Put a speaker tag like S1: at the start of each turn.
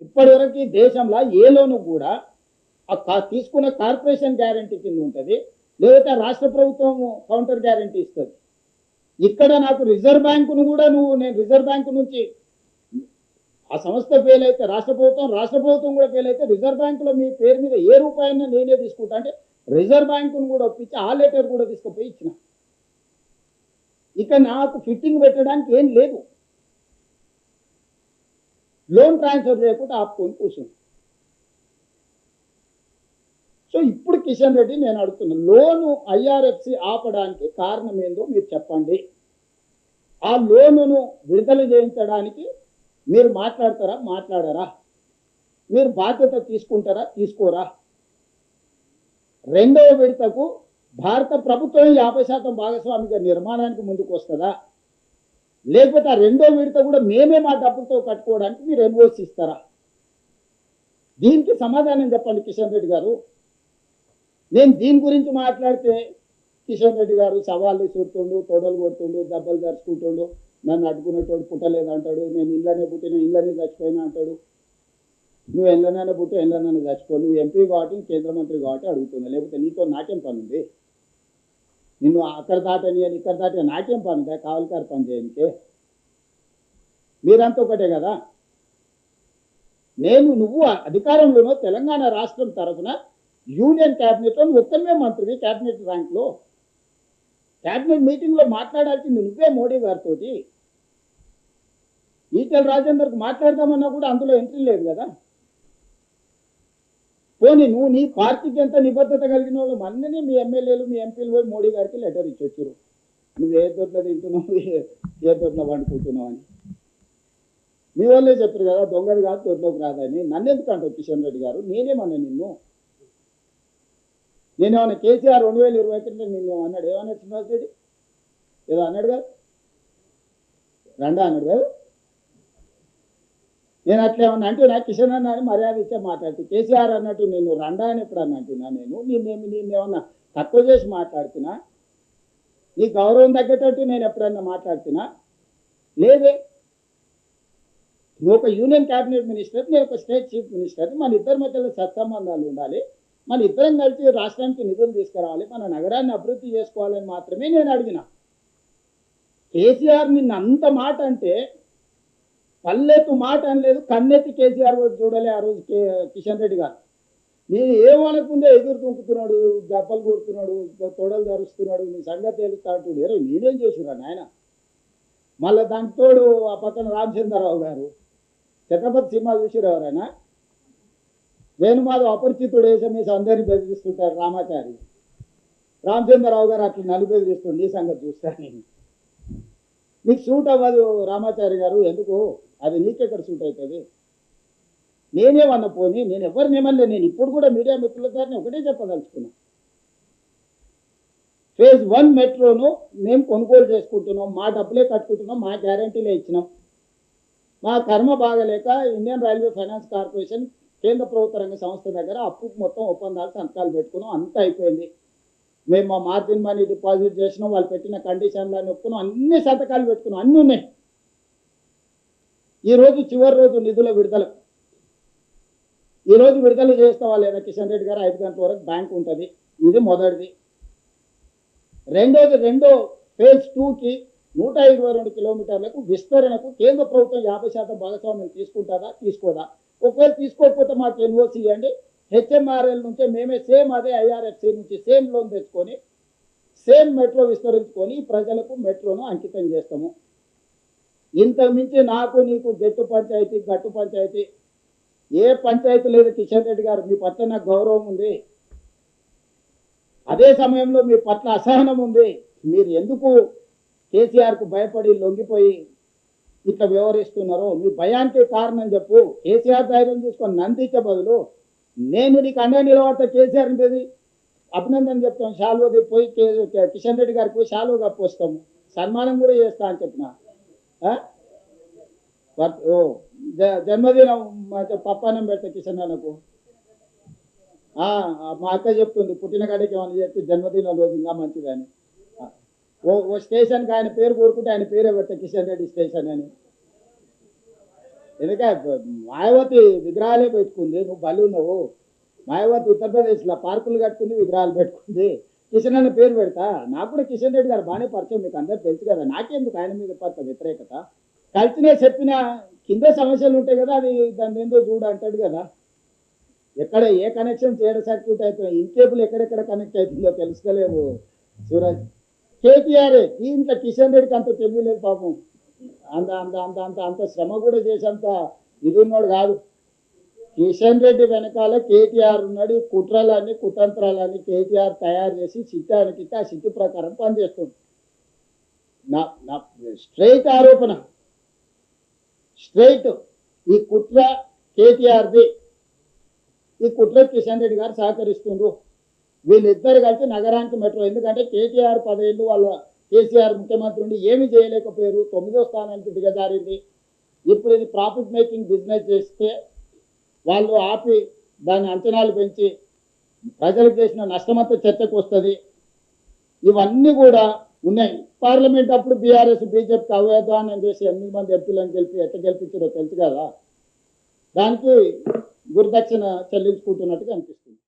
S1: ఇప్పటివరకు ఈ దేశంలో ఏ లోను కూడా తీసుకున్న కార్పొరేషన్ గ్యారంటీ కింద ఉంటుంది, లేకపోతే రాష్ట్ర ప్రభుత్వం కౌంటర్ గ్యారంటీ ఇస్తుంది. ఇక్కడ నాకు రిజర్వ్ బ్యాంకును కూడా నేను రిజర్వ్ బ్యాంకు నుంచి ఆ సంస్థ ఫెయిల్ అయితే రాష్ట్ర ప్రభుత్వం కూడా ఫెయిల్ అయితే రిజర్వ్ బ్యాంకులో మీ పేరు మీద ఏ రూపాయన్నా నేనే తీసుకుంటా అంటే రిజర్వ్ బ్యాంకును కూడా ఒప్పించి ఆ లెటర్ కూడా తీసుకుపోయి ఇచ్చిన. ఇక నాకు ఫిట్టింగ్ పెట్టడానికి ఏం లేదు, లోన్ ట్రాన్స్ఫర్ చేయకుండా ఆపుకొని కూర్చుంది. సో ఇప్పుడు కిషన్ రెడ్డి నేను అడుగుతున్నా, లోను ఐఆర్ఎఫ్సి ఆపడానికి కారణం ఏందో మీరు చెప్పండి. ఆ లోనును విడుదల చేయించడానికి మీరు మాట్లాడరా? మీరు బాధ్యత తీసుకుంటారా, తీసుకోరా? రెండవ విడతకు భారత ప్రభుత్వం 50% భాగస్వామిగా నిర్మాణానికి ముందుకు వస్తుందా, లేకపోతే ఆ రెండో విడత కూడా మేమే మా డబ్బులతో కట్టుకోవడానికి మీరు ఎన్ఓసి ఇస్తారా? దీనికి సమాధానం చెప్పండి కిషన్ రెడ్డి గారు. నేను దీని గురించి మాట్లాడితే కిషన్ రెడ్డి గారు సవాళ్ళు చూరుతుండు, తొడలు కొడుతుండు, దెబ్బలు దరుచుకుంటుండు, నన్ను అడ్డుకునేటోడు పుట్టలేదు అంటాడు, నేను ఇళ్ళనే పుట్టిన ఇళ్ళనే చచ్చిపోయినా అంటాడు. నువ్వు ఎళ్ళనైనా పుట్టి ఎళ్ళనైనా చచ్చిపో, నువ్వు ఎంపీ కాబట్టి కేంద్ర మంత్రి కాబట్టి అడుగుతున్నా, లేకపోతే నీతో నాకేం పని ఉంది? నిన్ను అక్కడ దాటని అని ఇక్కడ దాటని నాకేం పని ఉందా? కావలికారు పని చేయనికే మీరంతా ఒకటే కదా. నువ్వు అధికారంలోనో తెలంగాణ రాష్ట్రం తరఫున యూనియన్ క్యాబినెట్లో నువ్వు ఒక్కరిమే మంత్రివి, క్యాబినెట్ ర్యాంక్లో క్యాబినెట్ మీటింగ్లో మాట్లాడాల్సింది నువ్వే మోడీ గారితో. ఈటెల రాజేందర్కు మాట్లాడదామన్నా కూడా అందులో ఎంట్రీ లేదు కదా. పోనీ నువ్వు నీ పార్టీకి ఎంత నిబద్ధత కలిగిన వాళ్ళు మన్నని మీ ఎమ్మెల్యేలు మీ ఎంపీలు పోయి మోడీ గారికి లెటర్ ఇచ్చొచ్చారు, నువ్వు ఏ తోట్ల తింటున్నావు ఏ తోట్ల వండుకుంటున్నావు అని. మీ వాళ్ళే చెప్పారు కదా దొంగది కాదు తోటలోకి రాదని. నన్ను ఎందుకు అంటావు కిషన్ రెడ్డి గారు? నేనేమన్నా నేనేమన్నా కేసీఆర్ 2021 నిన్నేమన్నాడు? ఏమన్నాడు శ్రీనివాస్ రెడ్డి? ఏదో అన్నాడు కదా, రండా అన్నాడు కదా. నేను అట్లా ఏమన్నా అంటే నాకు కిషన్ అన్న అని మర్యాద ఇచ్చే మాట్లాడుతూ, కేసీఆర్ అన్నట్టు నేను రండా అని ఎప్పుడు అని అంటున్నా? నేనేమన్నా తక్కువ చేసి మాట్లాడుతున్నా? నీ గౌరవం తగ్గేటట్టు నేను ఎప్పుడన్నా మాట్లాడుతున్నా? లేదే. నువ్వు ఒక యూనియన్ క్యాబినెట్ మినిస్టర్, నేను ఒక స్టేట్ చీఫ్ మినిస్టర్. మన ఇద్దరి మధ్యలో సత్సంబంధాలు ఉండాలి, మన ఇద్దరం కలిసి రాష్ట్రానికి నిధులు తీసుకురావాలి, మన నగరాన్ని అభివృద్ధి చేసుకోవాలని మాత్రమే నేను అడిగిన. కేసీఆర్ నిన్న అంత మాట అంటే పల్లెత్తు మాట అనలేదు, కన్నెత్తి కేసీఆర్ చూడలే ఆ రోజు కిషన్ రెడ్డి గారు. నేను ఏమనుకుందే ఎదురు తుంకుతున్నాడు, దెబ్బలు కొడుతున్నాడు, తొడలు ధరుస్తున్నాడు, నీ సంగతి తెలుస్తా అంటుడు. నేనేం చేసిరా నాయన? మళ్ళీ దానికి తోడు ఆ పక్కన రామచంద్రరావు గారు, ఛత్రపతి సినిమా చూసిరు ఎవరైనా? వేణుమాధవ్ అపరిచితుడు వేసమేసి అందరినీ బెదిరిస్తుంటారు రామాచారి. రామచంద్రరావు గారు అట్లా నన్ను బెదిరిస్తుండే, ఈ సంగతి చూస్తాను. నీకు సూట్ అవ్వదు రామాచారి గారు, ఎందుకు? అది నీకెక్కడ సూట్ అవుతుంది? నేనేమన్నా పోనీ, నేను ఎవరినేమన్నా. నేను ఇప్పుడు కూడా మీడియా మిత్రుల గారిని ఒకటే చెప్పదలుచుకున్నా, ఫేజ్ 1 మెట్రోను మేము కొనుగోలు చేసుకుంటున్నాం, మా డబ్బులే కట్టుకుంటున్నాం, మా గ్యారంటీలే ఇచ్చినాం. మా కర్మ బాగలేక ఇండియన్ రైల్వే ఫైనాన్స్ కార్పొరేషన్ కేంద్ర ప్రభుత్వ రంగ సంస్థ దగ్గర అప్పు మొత్తం ఒప్పందాలు సంతకాలు పెట్టుకున్నాం, అంతా అయిపోయింది. మేము మా మార్జిన్ మనీ డిపాజిట్ చేసినాం, వాళ్ళు పెట్టిన కండిషన్లను ఒప్పుకున్నాం, అన్ని సంతకాలు పెట్టుకున్నాం, అన్నీ ఉన్నాయి. ఈరోజు చివరి రోజు నిధుల విడుదల. ఈరోజు విడుదల చేస్తావా లేదా కిషన్ రెడ్డి గారు? 5 గంటల వరకు బ్యాంక్ ఉంటుంది. ఇది మొదటిది. రెండో ఫేజ్ 2కి 122 కిలోమీటర్లకు విస్తరణకు కేంద్ర ప్రభుత్వం 50% భాగస్వామ్యం తీసుకుంటుందా, తీసుకోదా? ఒకవేళ తీసుకోకపోతే మాకు ఎన్ఓసి ఇవ్వండి, హెచ్ఎంఆర్ఎల్ నుంచే మేమే సేమ్ అదే ఐఆర్ఎఫ్సి నుంచి సేమ్ లోన్ తెచ్చుకొని సేమ్ మెట్రో విస్తరించుకొని ప్రజలకు మెట్రోను అంకితం చేస్తాము. ఇంతకుమించి నాకు నీకు గట్టు పంచాయతీ ఏ పంచాయతీ లేదు కిషన్ రెడ్డి గారు. మీ పట్ల నాకు గౌరవం ఉంది, అదే సమయంలో మీ పట్ల అసహనం ఉంది. మీరు ఎందుకు కేసీఆర్కు భయపడి లొంగిపోయి ఇట్లా వ్యవహరిస్తున్నారో మీ భయానికి కారణం చెప్పు. కేసీఆర్ ధైర్యం చూసుకొని నందించే బదులు నేను నీకు అండగా నిలబడతా కేసీఆర్ని మీద అభినందన చెప్తాం, షాల్వది పోయి కిషన్ రెడ్డి గారికి పోయి షాల్వ కప్పొస్తాము, సన్మానం కూడా చేస్తా అని చెప్పిన. జన్మదినం పప్పానం పెడతా కిషన్ అన్నకు. మా అక్క చెప్తుంది పుట్టిన కాడికి ఏమని చెప్తే జన్మదినం రోజు ఇంకా మంచిదని. ఓ స్టేషన్కి ఆయన పేరు కోరుకుంటే ఆయన పేరే పెడతా కిషన్ రెడ్డి స్టేషన్ అని. ఎందుకంటే మాయావతి విగ్రహాలే పెట్టుకుంది, నువ్వు బలి నువ్వు. మాయావతి ఉత్తరప్రదేశ్లో పార్కులు కట్టుకుంది, విగ్రహాలు పెట్టుకుంది. కిషన్ అన్న పేరు పెడతా. నాకు కూడా కిషన్ రెడ్డి గారు బాగానే పరిచయం, మీకు అందరు తెలుసు కదా. నాకెందుకు ఆయన మీద కొంత వ్యతిరేకత? కలిసినే చెప్పిన కింద సమస్యలు ఉంటాయి కదా, అది దాన్ని ఏందో చూడు అంటాడు కదా. ఎక్కడ ఏ కనెక్షన్ చేయడం సర్క్యూట్ అవుతుంది, ఇన్కేబుల్ ఎక్కడెక్కడ కనెక్ట్ అవుతుందో తెలుసుకోలేదు శివరాజ్. కేటీఆర్ దీంట్లో కిషన్ రెడ్డికి అంత తెలియలేదు పాపం. అంత అంత అంత అంత అంత శ్రమ కూడా చేసేంత ఇది ఉన్నాడు కాదు. కిషన్ రెడ్డి వెనకాల కేటీఆర్ ఉన్నాడు. ఈ కుట్రలన్నీ కుతంత్రాలన్నీ కేటీఆర్ తయారు చేసి చిత్తానికి ఆ చిత్తి ప్రకారం పనిచేస్తుంది. నా నా స్ట్రైట్ ఆరోపణ, స్ట్రైట్ ఈ కుట్ర కేటీఆర్ది. ఈ కుట్ర కిషన్ రెడ్డి గారు సహకరిస్తుండ్రు. వీళ్ళిద్దరు కలిసి నగరానికి మెట్రో, ఎందుకంటే కేటీఆర్ 10 ఏళ్ళు వాళ్ళ కేసీఆర్ ముఖ్యమంత్రి ఉండి ఏమి చేయలేకపోయారు, 9వ స్థానానికి దిగజారింది. ఇప్పుడు ఇది ప్రాఫిట్ మేకింగ్ బిజినెస్ చేస్తే వాళ్ళు ఆపి దాని అంచనాలు పెంచి ప్రజలకు చేసిన నష్టమంతా చర్చకు వస్తుంది. ఇవన్నీ కూడా ఉన్నాయి. పార్లమెంట్ అప్పుడు బీఆర్ఎస్ బీజేపీకి అవ్వేదానం చేసి 8 మంది ఎంపీలను ఎట్లా గెలిపించారో తెలుసు కదా. దానికి గురుదక్షిణ చెల్లించుకుంటున్నట్టుగా అనిపిస్తుంది.